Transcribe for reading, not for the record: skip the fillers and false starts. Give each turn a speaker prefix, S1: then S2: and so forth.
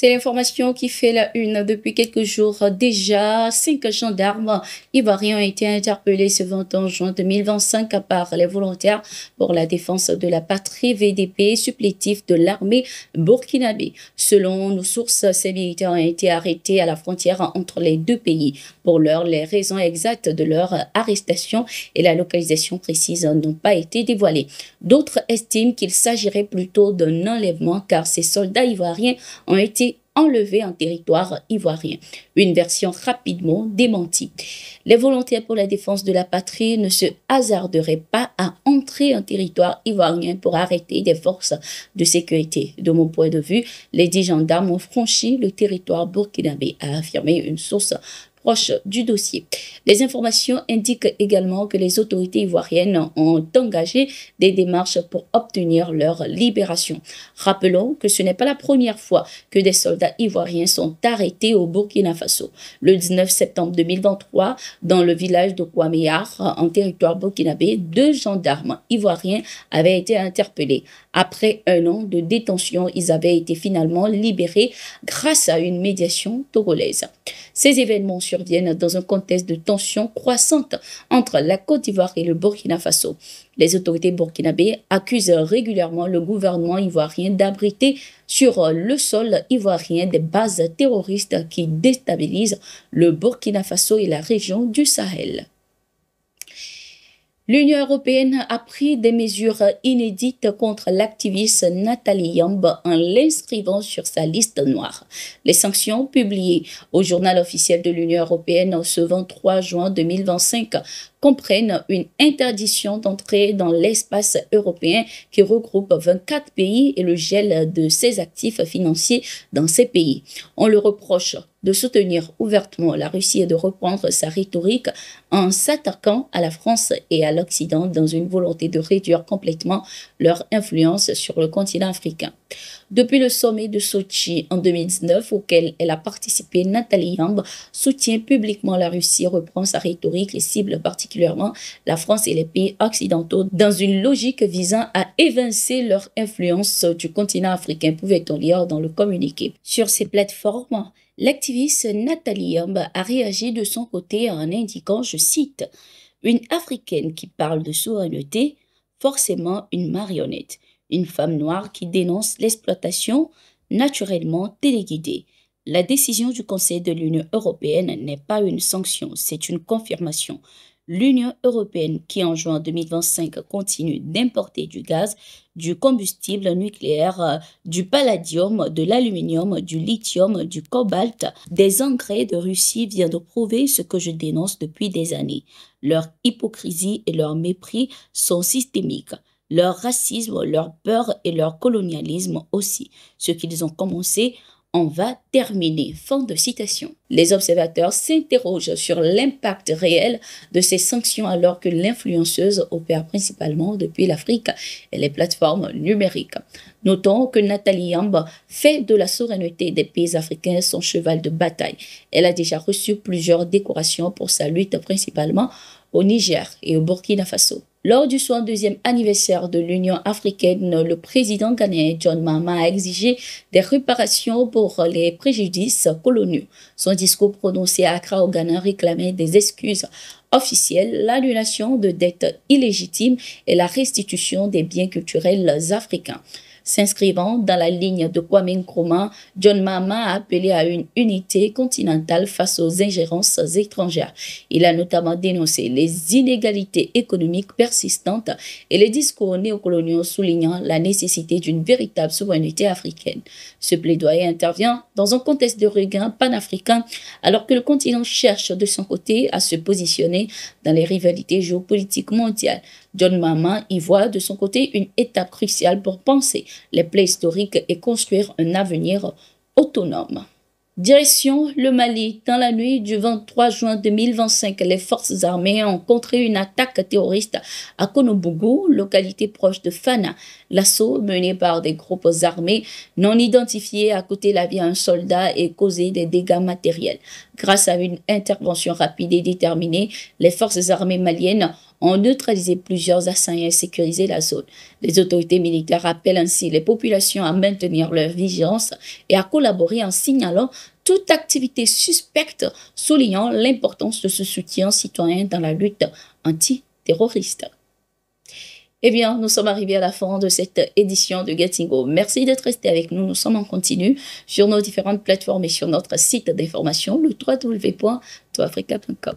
S1: C'est l'information qui fait la une depuis quelques jours déjà. 5 gendarmes ivoiriens ont été interpellés ce 21 juin 2025 par les volontaires pour la défense de la patrie VDP supplétif de l'armée burkinabé. Selon nos sources, ces militaires ont été arrêtés à la frontière entre les deux pays. Pour l'heure, les raisons exactes de leur arrestation et la localisation précise n'ont pas été dévoilées. D'autres estiment qu'il s'agirait plutôt d'un enlèvement car ces soldats ivoiriens ont été enlevés en territoire ivoirien. Une version rapidement démentie. Les volontaires pour la défense de la patrie ne se hasarderaient pas à entrer en territoire ivoirien pour arrêter des forces de sécurité. De mon point de vue, les 10 gendarmes ont franchi le territoire burkinabé, a affirmé une source proche du dossier. Les informations indiquent également que les autorités ivoiriennes ont engagé des démarches pour obtenir leur libération. Rappelons que ce n'est pas la première fois que des soldats ivoiriens sont arrêtés au Burkina Faso. Le 19 septembre 2023, dans le village de Kouameyar, en territoire burkinabé, 2 gendarmes ivoiriens avaient été interpellés. Après 1 an de détention, ils avaient été finalement libérés grâce à une médiation togolaise. Ces événements surviennent dans un contexte de tension croissante entre la Côte d'Ivoire et le Burkina Faso. Les autorités burkinabées accusent régulièrement le gouvernement ivoirien d'abriter sur le sol ivoirien des bases terroristes qui déstabilisent le Burkina Faso et la région du Sahel. L'Union européenne a pris des mesures inédites contre l'activiste Nathalie Yamb en l'inscrivant sur sa liste noire. Les sanctions publiées au journal officiel de l'Union européenne ce 23 juin 2025 comprennent une interdiction d'entrer dans l'espace européen qui regroupe 24 pays et le gel de ses actifs financiers dans ces pays. On le reproche de soutenir ouvertement la Russie et de reprendre sa rhétorique en s'attaquant à la France et à l'Occident dans une volonté de réduire complètement leur influence sur le continent africain. Depuis le sommet de Sochi en 2019, auquel elle a participé, Nathalie Yamb soutient publiquement la Russie, reprend sa rhétorique et cible particulièrement la France et les pays occidentaux dans une logique visant à évincer leur influence du continent africain, pouvait-on lire dans le communiqué. Sur ces plateformes, l'activiste Nathalie Yamb a réagi de son côté en indiquant, je cite, « Une Africaine qui parle de souveraineté, forcément une marionnette. Une femme noire qui dénonce l'exploitation naturellement téléguidée. La décision du Conseil de l'Union européenne n'est pas une sanction, c'est une confirmation. L'Union européenne qui en juin 2025 continue d'importer du gaz, du combustible nucléaire, du palladium, de l'aluminium, du lithium, du cobalt, des engrais de Russie vient de prouver ce que je dénonce depuis des années. Leur hypocrisie et leur mépris sont systémiques. Leur racisme, leur peur et leur colonialisme aussi. Ce qu'ils ont commencé, on va terminer. » Fin de citation. Les observateurs s'interrogent sur l'impact réel de ces sanctions alors que l'influenceuse opère principalement depuis l'Afrique et les plateformes numériques. Notons que Nathalie Yamb fait de la souveraineté des pays africains son cheval de bataille. Elle a déjà reçu plusieurs décorations pour sa lutte principalement au Niger et au Burkina Faso. Lors du 62e anniversaire de l'Union africaine, le président ghanéen John Mahama a exigé des réparations pour les préjudices coloniaux. Son discours prononcé à Accra au Ghana réclamait des excuses officielles, l'annulation de dettes illégitimes et la restitution des biens culturels africains. S'inscrivant dans la ligne de Kwame Nkrumah, John Mahama a appelé à une unité continentale face aux ingérences étrangères. Il a notamment dénoncé les inégalités économiques persistantes et les discours néocoloniaux soulignant la nécessité d'une véritable souveraineté africaine. Ce plaidoyer intervient dans un contexte de regain panafricain alors que le continent cherche de son côté à se positionner dans les rivalités géopolitiques mondiales. John Mahama y voit de son côté une étape cruciale pour penser les plaies historiques et construire un avenir autonome. Direction le Mali. Dans la nuit du 23 juin 2025, les forces armées ont contré une attaque terroriste à Konobougou, localité proche de Fana. L'assaut mené par des groupes armés non identifiés a coûté la vie à un soldat et causé des dégâts matériels. Grâce à une intervention rapide et déterminée, les forces armées maliennes ont neutralisé plusieurs assaillants et sécurisé la zone. Les autorités militaires appellent ainsi les populations à maintenir leur vigilance et à collaborer en signalant toute activité suspecte, soulignant l'importance de ce soutien citoyen dans la lutte antiterroriste. Eh bien, nous sommes arrivés à la fin de cette édition de Getting Home. Merci d'être resté avec nous. Nous sommes en continu sur nos différentes plateformes et sur notre site d'information, le www.toafrica.com.